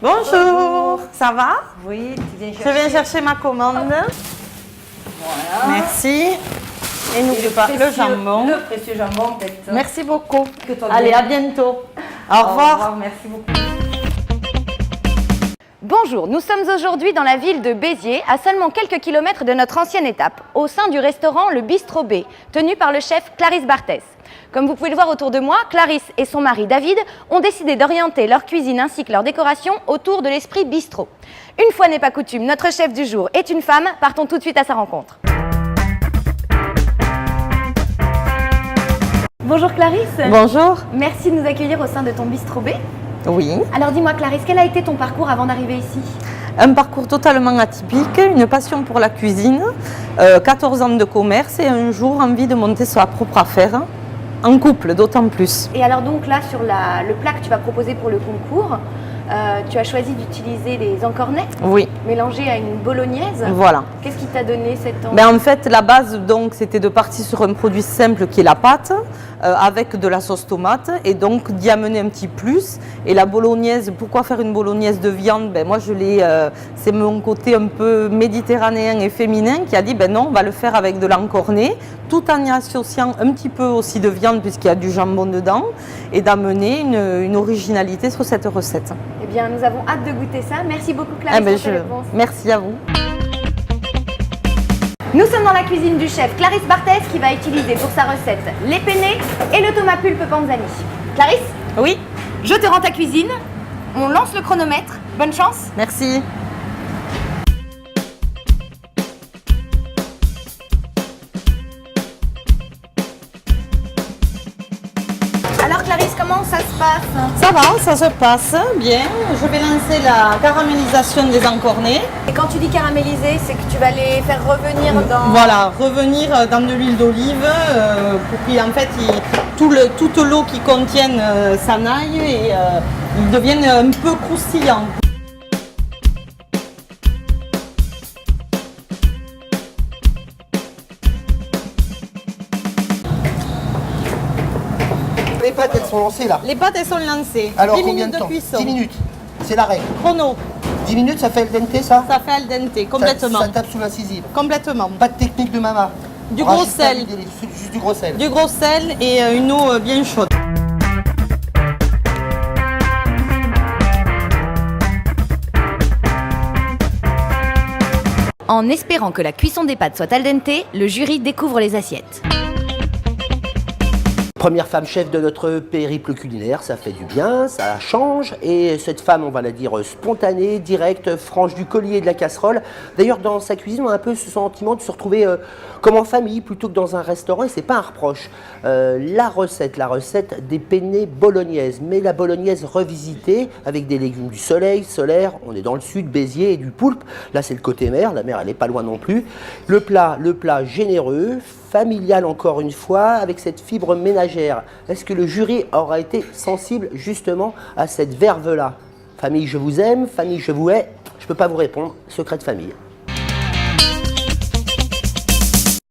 Bonjour, ça va? Oui, tu viens chercher. Je viens chercher ma commande. Voilà. Merci. Et n'oublie pas le jambon. Le précieux jambon, peut-être. Merci beaucoup. Que toi Allez, bien. à bientôt. Au revoir. Merci beaucoup. Bonjour, nous sommes aujourd'hui dans la ville de Béziers, à seulement quelques kilomètres de notre ancienne étape, au sein du restaurant Le Bistrot B, tenu par le chef Clarisse Barthès. Comme vous pouvez le voir autour de moi, Clarisse et son mari David ont décidé d'orienter leur cuisine ainsi que leur décoration autour de l'esprit bistrot. Une fois n'est pas coutume, notre chef du jour est une femme, partons tout de suite à sa rencontre. Bonjour Clarisse. Bonjour. Merci de nous accueillir au sein de ton Bistrot B. Oui. Alors dis-moi Clarisse, quel a été ton parcours avant d'arriver ici? Un parcours totalement atypique, une passion pour la cuisine, 14 ans de commerce et un jour envie de monter sa propre affaire, en couple d'autant plus. Et alors donc là, sur le plat que tu vas proposer pour le concours, tu as choisi d'utiliser les encornets Oui, mélangés à une bolognaise. voilà. Qu'est-ce qui t'a donné cette envie? En fait, la base, donc, c'était de partir sur un produit simple qui est la pâte, avec de la sauce tomate, et donc d'y amener un petit plus. Et la bolognaise, pourquoi faire une bolognaise de viande? Moi, c'est mon côté un peu méditerranéen et féminin qui a dit, non, on va le faire avec de l'encornet, tout en y associant un petit peu aussi de viande, puisqu'il y a du jambon dedans, et d'amener une originalité sur cette recette. Eh bien, nous avons hâte de goûter ça. Merci beaucoup Clarisse pour tes réponses. Merci à vous. Nous sommes dans la cuisine du chef Clarisse Barthès qui va utiliser pour sa recette les penne et le thomas pulpe panzani. Clarisse, Oui, je te rends ta cuisine. On lance le chronomètre. Bonne chance. merci. Alors Clarisse, comment ça se passe? Ça va, ça se passe bien. Je vais lancer la caramélisation des encornets. Et quand tu dis caraméliser, c'est que tu vas les faire revenir dans... Voilà, revenir dans de l'huile d'olive pour qu'en fait toute l'eau qu'ils contiennent s'en aille et ils deviennent un peu croustillants. Les pâtes, elles sont lancées là. Les pâtes, elles sont lancées. Alors 10 combien minutes de temps cuisson. 10 minutes. C'est la règle. Chrono, 10 minutes, ça fait al dente ça ça fait al dente, complètement. Ça tape sous l'incisive. Complètement. Pas de technique de maman. Du gros sel. Juste du gros sel. Du gros sel et une eau bien chaude. En espérant que la cuisson des pâtes soit al dente, le jury découvre les assiettes. Première femme chef de notre périple culinaire, ça fait du bien, ça change. Et cette femme, on va la dire spontanée, directe, franche du collier et de la casserole. D'ailleurs, dans sa cuisine, on a un peu ce sentiment de se retrouver comme en famille plutôt que dans un restaurant. Et c'est pas un reproche. La recette des penne bolognaises. Mais la bolognaise revisitée avec des légumes du soleil, solaire. On est dans le sud, Béziers, et du poulpe. Là, c'est le côté mer. La mer, elle n'est pas loin non plus. Le plat généreux, familial encore une fois, avec cette fibre ménagère. Est-ce que le jury aura été sensible justement à cette verve-là? Famille, je vous aime, famille, je vous hais. Je ne peux pas vous répondre, secret de famille.